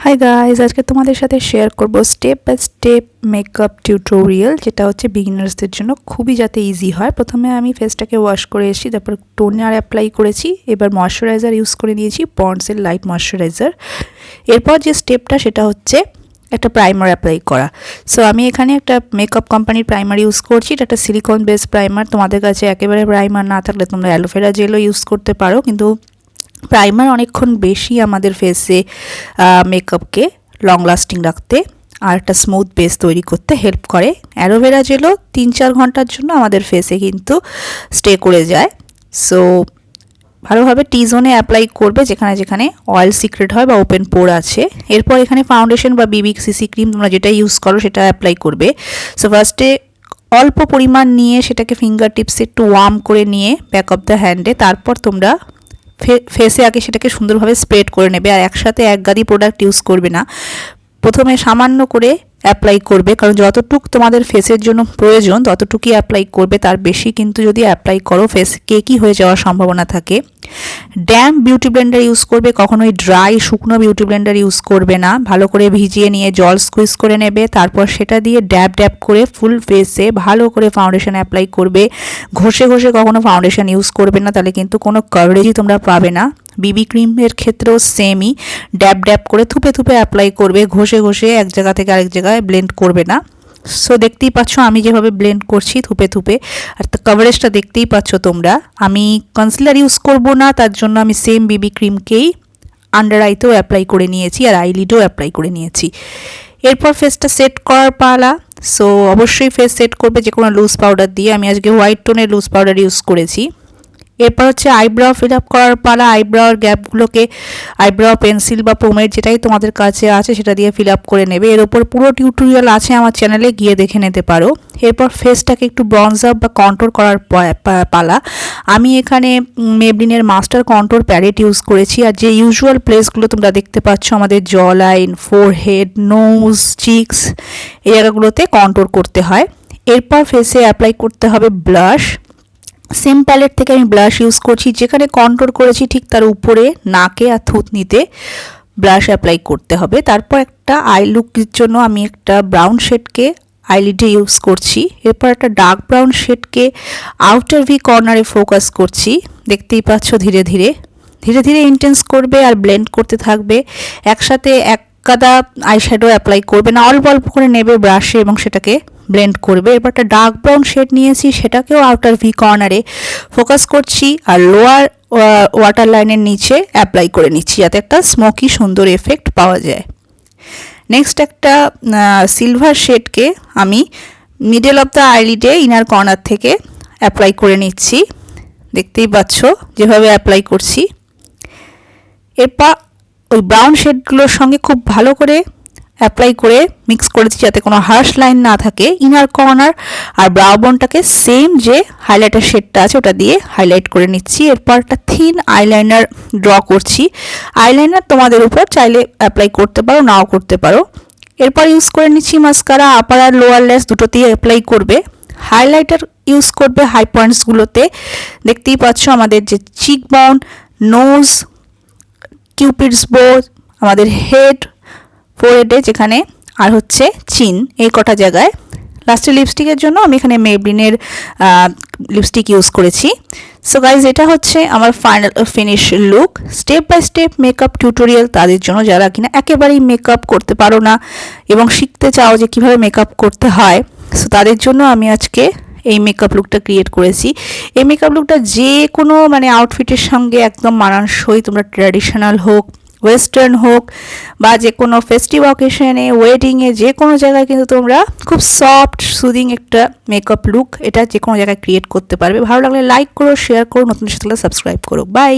Hi guys, আজকে তোমাদের সাথে শেয়ার করব step by step makeup tutorial, যেটা হচ্ছে বিগিনার্সদের জন্য খুবই যাতে ইজি হয়। প্রথমে আমি ফেসটাকে ওয়াশ করে এসেছি, তারপর টোনার অ্যাপ্লাই করেছি, এবার ময়শ্চারাইজার ইউজ করে নিয়েছি, পন্ডসের লাইট ময়শ্চারাইজার। এরপর যে স্টেপটা সেটা হচ্ছে একটা প্রাইমার অ্যাপ্লাই করা। সো আমি এখানে একটা মেকআপ কোম্পানির প্রাইমার ইউজ করছি। এটা একটা সিলিকন বেস প্রাইমার। তোমাদের কাছে একেবারে প্রাইমার না থাকলে তোমরা অ্যালোভেরা জেলও ইউজ করতে পারো, কিন্তু প্রাইমার অনেকক্ষণ বেশি আমাদের ফেসে মেকআপকে লং লাস্টিং রাখতে আর একটা স্মুথ বেস তৈরি করতে হেল্প করে। অ্যালোভেরা জেলও 3-4 ঘন্টার জন্য আমাদের ফেসে কিন্তু স্টে করে যায়। সো ভালোভাবে টি জোনে অ্যাপ্লাই করবে, যেখানে যেখানে অয়েল সিক্রেট হয় বা ওপেন পোর আছে। এরপর এখানে ফাউন্ডেশন বা বিবি সিসি ক্রিম তোমরা যেটা ইউজ করো সেটা অ্যাপ্লাই করবে। সো ফার্স্টে অল্প পরিমাণ নিয়ে সেটাকে ফিঙ্গার টিপসে একটু ওয়ার্ম করে নিয়ে ব্যাক অফ দ্য হ্যান্ডে তারপর তোমরা ফেসে আগে সেটাকে সুন্দরভাবে স্প্রেড করে নেবে। আর একসাথে এক গাদি প্রোডাক্ট ইউজ করবে না, প্রথমে সামান্য করে অ্যাপ্লাই করবে, কারণ যতটুকু তোমাদের ফেসের জন্য প্রয়োজন ততটুকুই অ্যাপ্লাই করবে। তার বেশি কিন্তু যদি অ্যাপ্লাই করো ফেস কেকি হয়ে যাওয়ার সম্ভাবনা থাকে। ড্যাম্প বিউটি ব্লেন্ডার ইউজ করবে, কখনোই ড্রাই শুকনো বিউটি ব্লেন্ডার ইউজ করবে না। ভালো করে ভিজিয়ে নিয়ে জল স্কুইজ করে নেবে, তারপর সেটা দিয়ে ড্যাব ড্যাব করে ফুল ফেসে ভালো করে ফাউন্ডেশন অ্যাপ্লাই করবে। ঘষে ঘষে কখনো ফাউন্ডেশন ইউজ করবে না, তাহলে কিন্তু কোনো কভারেজই তোমরা পাবে না। বিবি ক্রিমের ক্ষেত্রেও সেমই, ড্যাব ড্যাব করে থুপে থুপে অ্যাপ্লাই করবে, ঘষে ঘষে এক জায়গা থেকে আরেক জায়গায় ব্লেন্ড করবে না। সো দেখতেই পাচ্ছ আমি যেভাবে ব্লেন্ড করছি থুপে থুপে, আর কভারেজটা দেখতেই পাচ্ছ তোমরা। আমি কনসিলার ইউজ করব না, তার জন্য আমি সেম বিবি ক্রিমকেই আন্ডার আইতেও অ্যাপ্লাই করে নিয়েছি আর আইলিডেও অ্যাপ্লাই করে নিয়েছি। এরপর ফেসটা সেট করার পালা। সো অবশ্যই ফেস সেট করবে যে কোনো লুজ পাউডার দিয়ে। আমি আজকে হোয়াইট টোনের লুজ পাউডার ইউজ করেছি। এরপর হচ্ছে আইব্রাও ফিল আপ করার পালা। আইব্রাওর গ্যাপগুলোকে আইব্রাও পেন্সিল বা পোমের যেটাই তোমাদের কাছে আছে সেটা দিয়ে ফিল আপ করে নেবে। এর ওপর পুরো টিউটোরিয়াল আছে আমার চ্যানেলে, গিয়ে দেখে নিতে পারো। এরপর ফেসটাকে একটু ব্রঞ্জ আপ বা কন্ট্রোল করার পালা। আমি এখানে মেবলিনের মাস্টার কন্ট্রোল প্যালেট ইউজ করেছি। আর যে ইউজুয়াল প্লেসগুলো তোমরা দেখতে পাচ্ছ, আমাদের জ লাইন, ফোরহেড, নোজ, চিকস, এই জায়গাগুলোতে কন্ট্রোল করতে হয়। এরপর ফেসে অ্যাপ্লাই করতে হবে ব্লাশ। সেম প্যালেট থেকে আমি ব্লাশ ইউজ করছি, যেখানে কন্ট্রোল করেছি ঠিক তার উপরে নাকে আর থুতনিতে ব্লাশ অ্যাপ্লাই করতে হবে। তারপর একটা আই লুকের জন্য আমি একটা ব্রাউন শেডকে আইলিডে ইউজ করছি। এরপর একটা ডার্ক ব্রাউন শেডকে আউটার ভি কর্নারে ফোকাস করছি। দেখতেই পাচ্ছ ধীরে ধীরে ধীরে ধীরে ইন্টেন্স করবে আর ব্লেন্ড করতে থাকবে। একসাথে এক গাদা আইশ্যাডো অ্যাপ্লাই করবে না, অল্প অল্প করে নেবে ব্রাশে এবং সেটাকে ব্লেন্ড করবে। এরপর একটা ডার্ক ব্রাউন শেড নিয়েছি, সেটাকেও আউটার ভি কর্নারে ফোকাস করছি আর লোয়ার ওয়াটার লাইনের নিচে অ্যাপ্লাই করে নিচ্ছি, যাতে একটা স্মোকি সুন্দর এফেক্ট পাওয়া যায়। নেক্সট একটা সিলভার শেডকে আমি মিডল অফ দ্য আইলিডে ইনার কর্নার থেকে অ্যাপ্লাই করে নিচ্ছি। দেখতেই পাচ্ছ যেভাবে অ্যাপ্লাই করছি। এরপর ওই ব্রাউন শেডগুলোর সঙ্গে খুব ভালো করে অ্যাপ্লাই করে মিক্স করেছি, যাতে কোনো হার্শ লাইন না থাকে। ইনার কর্নার আর ব্রাউ বোনটাকে সেম যে হাইলাইটার শেডটা আছে ওটা দিয়ে হাইলাইট করে নিচ্ছি। এরপর একটা থিন আইলাইনার ড্র করছি। আইলাইনার তোমাদের উপর চাইলে অ্যাপ্লাই করতে পারো, নাও করতে পারো। এরপর ইউজ করে নিচ্ছি মাস্কারা। আপার আর লোয়ার ল্যাশ দুটোতেই অ্যাপ্লাই করবে। হাইলাইটার ইউজ করবে হাই পয়েন্টসগুলোতে। দেখতেই পাচ্ছ আমাদের যে চিক বাউন, নোজ, কিউপিডস বো, আমাদের হেড, ফোরহেডে যেখানে, আর হচ্ছে চিন, এই কটা জায়গায়। লাস্টে লিপস্টিকের জন্য আমি এখানে মেবলিনের লিপস্টিক ইউজ করেছি। সো গাইজ, এটা হচ্ছে আমার final finish look. Step by step makeup tutorial তাদের জন্য যারা কিনা একেবারেই মেকআপ করতে পারো না এবং শিখতে চাও যে কীভাবে মেকআপ করতে হয়। সো তাদের জন্য আমি আজকে এই মেকআপ লুকটা ক্রিয়েট করেছি। এই মেকআপ লুকটা যে কোনো আউটফিটের সঙ্গে একদম মানানসই। তোমরা ট্র্যাডিশনাল হোক, ওয়েস্টার্ন হোক, বা যে কোনো ফেস্টিভ অকেশনে, ওয়েডিংয়ে, যে কোনো জায়গায় কিন্তু তোমরা খুব সফট সুদিং একটা মেকআপ লুক এটা যে কোনো জায়গায় ক্রিয়েট করতে পারবে। ভালো লাগলে লাইক করো, শেয়ার করো, নতুন সাথে সাবস্ক্রাইব করো। বাই।